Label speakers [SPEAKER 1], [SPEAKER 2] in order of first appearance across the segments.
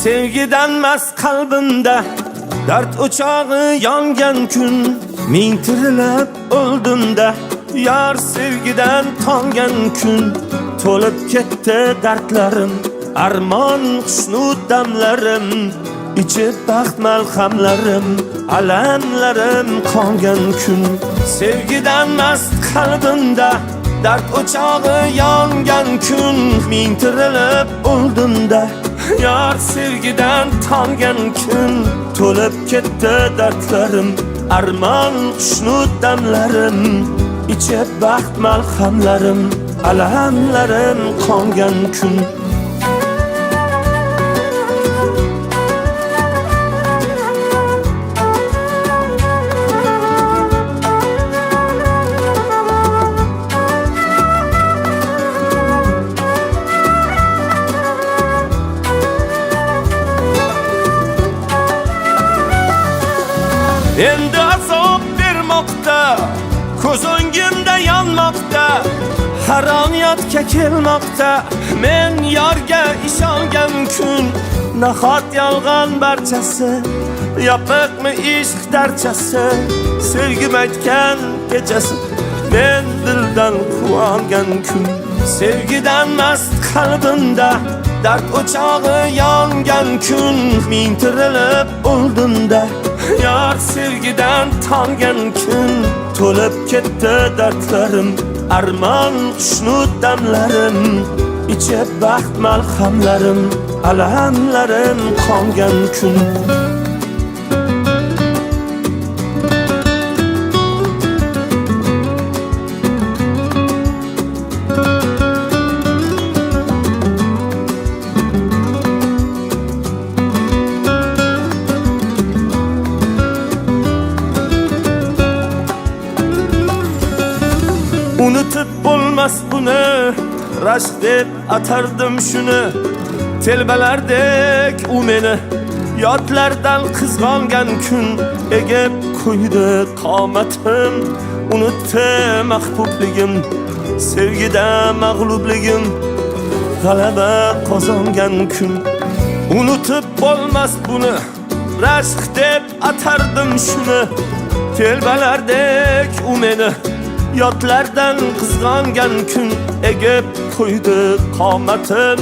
[SPEAKER 1] Sevgidan mast qalbimda dard o'chog'i yongan kun, ming tirilib o'ldimda yar sevgidan tongan kun. To'lib ketdi dardlarim, armon xushnud damlarim, ichib baxt malhamlarim, alamlarim qongan kun. Sevgidan mast qalbimda dard o'chog'i yongan kun, ming tirilib o'ldimda yar sevgidan tongan kun. To'lib ketdi dardlarim, armon xushnud damlarim, ichib baxt malhamlarim, alamlarim qongan kun. Endi azob bermoqda, ko'z o'ngimda yonmoqda, haroniyatga kelmoqda. Men yorga ishongan kun, nahot yolg'on barchasi, yopiqmi ishq darchasi. Sevgim aytgan kechasi, men dildan quvongan kun. Sevgidan mast qalbimda dard o'chog'i yongan kun, ming tirilib o'ldimda yar sevgidan tongan kun. To'lib ketdi dardlarim, armon xushnud damlarim, ichib baxt malhamlarim, alamlarim qongan kun. Unutib bo'lmas buni, rashk deb atardim shuni. Telbalardek u meni yodlardan qizg'ongan kun. Egib qo'ydi qomatim, unutdi mahbubligim, sevgida mag'lubligim, g'alaba qozongan kun. Unutib bo'lmas buni, rashk deb atardim shuni. Telbalardek u meni yodlardan qizg'ongan kun. Egib qo'ydi qomatim,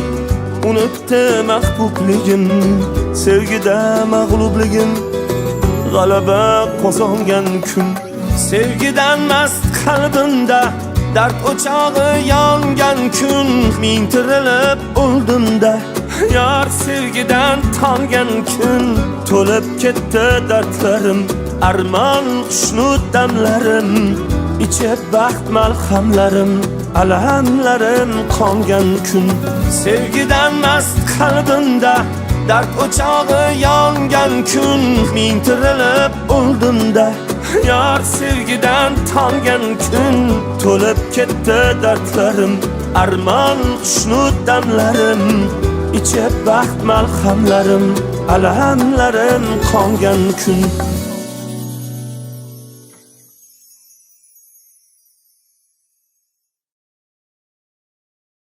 [SPEAKER 1] unutdi mahbubligim, sevgida mag'lubligim, g'alaba qozongan kun. Sevgidan mast qalbimda dard o'chog'i yongan kun, ming tirilib o'ldimda yar sevgidan tongan kun. To'lib ketdi dardlarim, armon xushnud damlarim, ichib baxt malhamlarim, alamlarim qongan kun. Sevgidan mast qalbimda dard o'chog'i yongan kun, ming tirilib o'ldimda yar sevgidan tongan kun. To'lib ketdi dardlarim, armon xushnud damlarim, ichib baxt malhamlarim, alamlarim qongan kun.